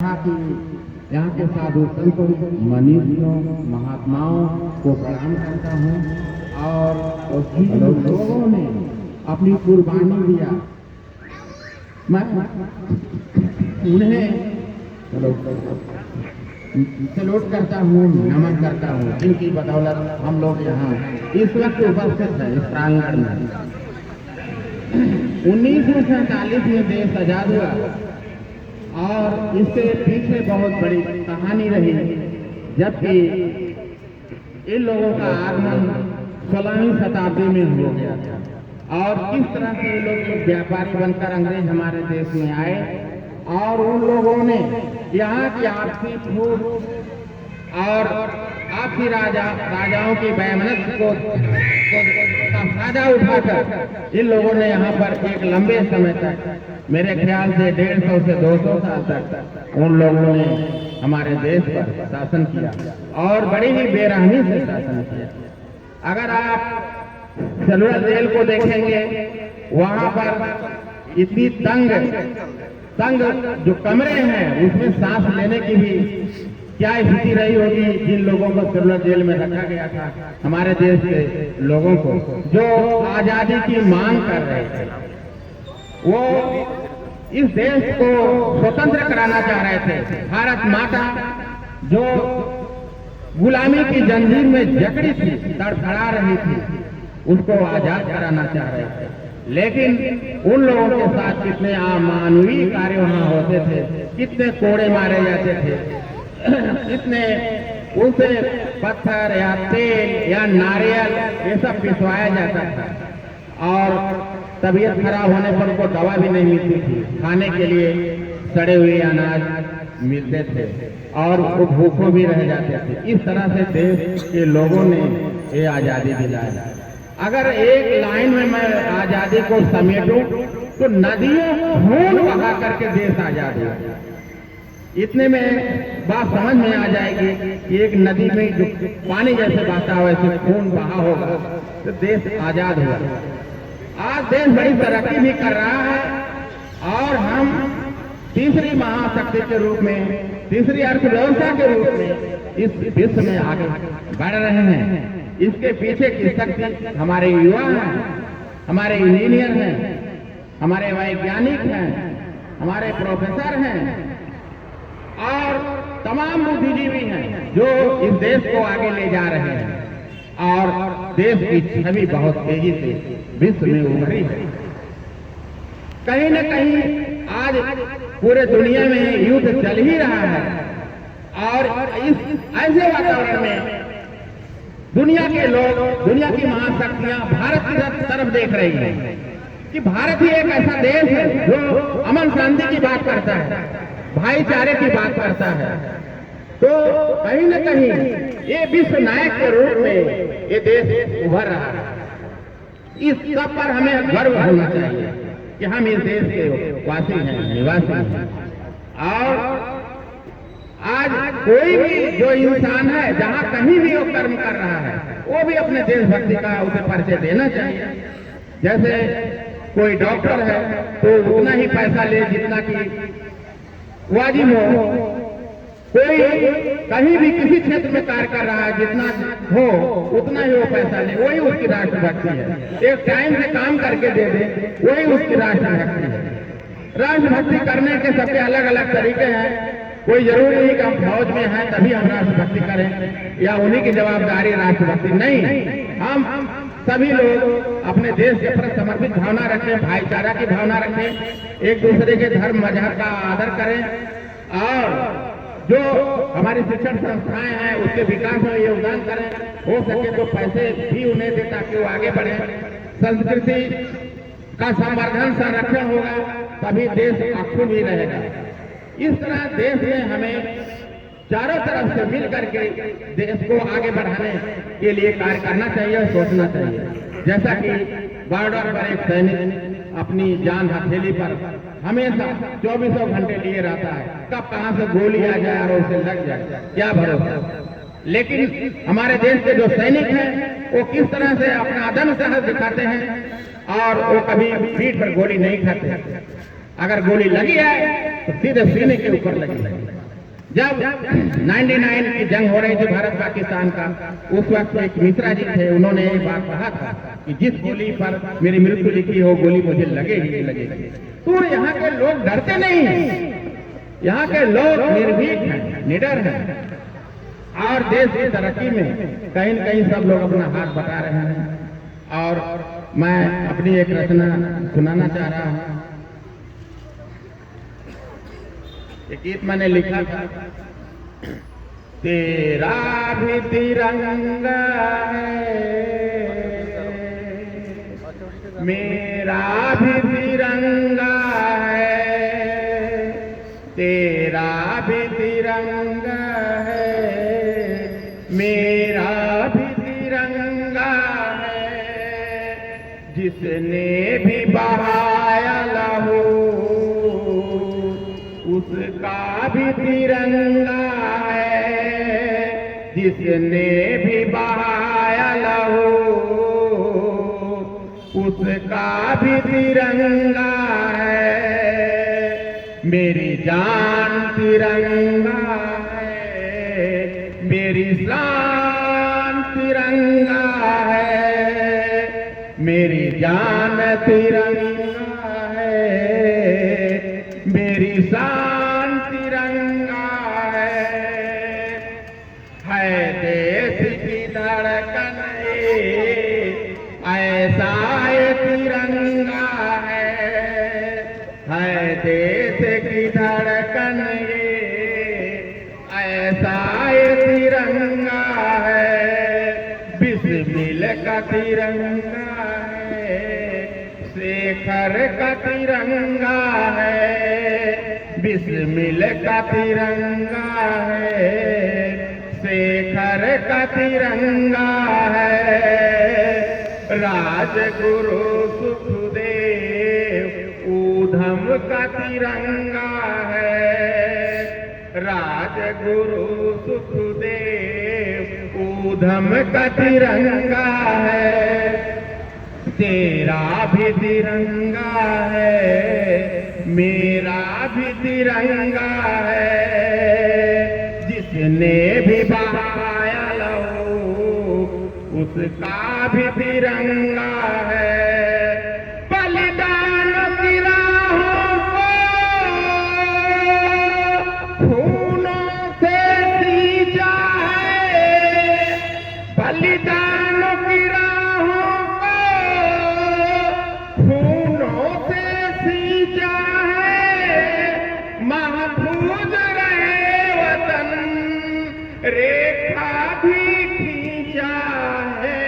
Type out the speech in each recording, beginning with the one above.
यहाँ के साधु संतों, मनीषियों, महात्माओं को प्रणाम करता हूँ और जिन लोगों ने अपनी कुर्बानी दिया, मैं उन्हें सैल्यूट करता हूँ, नमन करता हूँ, जिनकी बदौलत हम लोग यहाँ इस वक्त उपस्थित हैं इस प्रांगण में। 1947 में देश आजाद हुआ और इसके पीछे बहुत बड़ी कहानी रही, जबकि इन लोगों का आगमन 16वीं शताब्दी में हो गया था और किस तरह से ये लोग व्यापारी बनकर अंग्रेज हमारे देश में आए और उन लोगों ने यहाँ की आपसी फूट और आपसी राजाओं की बैमनत को फायदा उठाकर इन लोगों ने यहाँ पर एक लंबे समय तक, मेरे ख्याल से 150 से 200 साल तक उन लोगों ने हमारे देश पर शासन किया और बड़ी ही बेरहमी से शासन किया। अगर आप सेलुलर जेल को देखेंगे, वहां पर इतनी तंग जो कमरे हैं उसमें सांस लेने की भी क्या स्थिति रही होगी जिन लोगों को सेलुलर जेल में रखा गया था, हमारे देश के लोगों को जो आजादी की मांग कर रहे थे। वो इस देश को स्वतंत्र कराना चाह रहे थे। भारत माता जो गुलामी की जंजीर में जकड़ी थी, तड़फड़ा रही थी, उसको आजाद कराना चाह रहे थे। लेकिन उन लोगों के साथ कितने अमानवीय कार्य वहां होते थे, कितने कोड़े मारे जाते थे, कितने उनसे पत्थर या तेल या नारियल ये सब पिसवाया जाता था और तबीयत खराब होने पर उनको दवा भी नहीं मिलती थी, खाने के लिए सड़े हुए अनाज मिलते थे और वो भूखों भी रह जाते थे। इस तरह से देश के लोगों ने ये आजादी दिलाई। अगर एक लाइन में मैं आजादी को समेटूं तो नदियों खून बहा करके देश आजाद हुआ। इतने में बात समझ में आ जाएगी कि एक नदी में जो पानी जैसे बहता हो वैसे खून बहा होगा तो देश आजाद हुआ। आज देश बड़ी तरक्की भी कर रहा है और हम तीसरी महाशक्ति के रूप में, तीसरी अर्थव्यवस्था के रूप में इस विश्व में आगे बढ़ रहे हैं। इसके पीछे की शक्ति हमारे युवा हैं, हमारे इंजीनियर हैं, हमारे वैज्ञानिक हैं, हमारे प्रोफेसर हैं और तमाम बुद्धिजीवी हैं जो इस देश को आगे ले जा रहे हैं और देश की छवि बहुत तेजी से विश्व में उभरी है। कहीं न कहीं आज पूरे दुनिया में युद्ध चल ही रहा है और इस ऐसे वातावरण में दुनिया के लोग, दुनिया की महाशक्तियां भारत की तरफ देख रही हैं कि भारत ही एक ऐसा देश है जो अमन शांति की बात करता है, भाईचारे की बात करता है। तो कहीं न कहीं ये विश्व नायक के रूप में ये देश उभर रहा है। इस सब पर हमें गर्व होना चाहिए कि हम इस देश के वासी हैं, निवासी हैं। और आज कोई भी जो इंसान है, जहां कहीं भी वो कर्म कर रहा है, वो भी अपने देशभक्ति का उसे परिचय देना चाहिए। जैसे कोई डॉक्टर है तो उतना ही पैसा ले जितना कि वाजिब हो, कोई कहीं भी किसी क्षेत्र में कार्य कर रहा है जितना हो उतना ही वो पैसा ले, वही उसकी राष्ट्रभक्ति है। एक टाइम से काम करके दे दे, वही उसकी राष्ट्रभक्ति है। राष्ट्रभक्ति करने के सबके अलग अलग तरीके हैं। कोई जरूरी नहीं कि हम फौज में हैं तभी हम राष्ट्रभक्ति करें या उन्हीं की जवाबदारी राष्ट्रभक्ति, नहीं। हम सभी लोग अपने देश के प्रति समर्पित भावना रखें, भाईचारा की भावना रखें, एक दूसरे के धर्म मजहब का आदर करें और जो हमारी शिक्षण संस्थाएं हैं उसके विकास में योगदान करें। हो सके तो पैसे भी उन्हें दें ताकि वो आगे बढ़े। संस्कृति का संवर्धन, संरक्षण होगा तभी देश अक्षुण्ण भी रहेगा। इस तरह देश में हमें चारों तरफ से मिल करके देश को आगे बढ़ाने के लिए कार्य करना चाहिए, सोचना चाहिए। जैसा कि बॉर्डर पर एक सैनिक अपनी जान हथेली पर हमेशा 24 घंटे लिए रहता है, कब कहां से गोली आ जाए और उसे लग जाए, क्या भरोसा। लेकिन हमारे देश के जो सैनिक हैं वो किस तरह से अपना अदम्य साहस दिखाते हैं और वो कभी पीठ पर गोली नहीं खाते। अगर गोली लगी है तो सीधे सीने के ऊपर लगी। जब 99 की जंग हो रही थी भारत पाकिस्तान का, उस वक्त एक मिश्रा जी थे, उन्होंने एक बात कहा था कि जिस गोली पर मेरी मृत्यु लिखी हो गोली मुझे लगे ही लगेगी। तो यहाँ के लोग डरते नहीं हैं, यहाँ के लोग निर्भीक हैं, निडर हैं और देश की तरक्की में कहीं न कहीं सब लोग अपना हाथ बटा रहे हैं। और मैं अपनी एक रचना सुनाना चाह रहा हूँ। एक गीत मैंने लिखा था, तेरा भी तिरंगा है, मेरा भी तिरंगा है, तेरा भी तिरंगा है, मेरा भी तिरंगा है, जिसने भी बहाया लहू उसका भी तिरंगा है, जिसने भी बहाया लहू उसका भी तिरंगा है, मेरी जान तिरंगा है, मेरी शान तिरंगा है, मेरी जान तिरंगा है, मेरी शान तिरंगा है देश की धड़कन ऐसा ये तिरंगा है देश की धड़कन ऐसा ये तिरंगा है, बिस्मिल का तिरंगा है, शेखर का तिरंगा है, बिस्मिल का तिरंगा है, शेखर का तिरंगा है, राजगुरु सुखदेव ऊधम का तिरंगा है, राजगुरु सुखदेव ऊधम का तिरंगा है, तेरा भी तिरंगा है, मेरा भी तिरंगा है, जिसने भी बहाया लहू उसका भी तिरंगा है, बलिदान की राहों को खूनों से सींचा है, बलिदान की राहों को खूनों से सींचा है, महफूज रहे वतन रेखा भी खींचा है,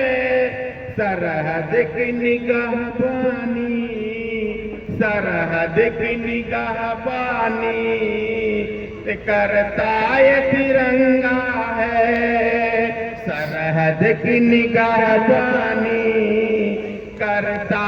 सरहद की निगहबानी, सरहद की निगहबानी करता ये तिरंगा है, सरहद की निगहबानी करता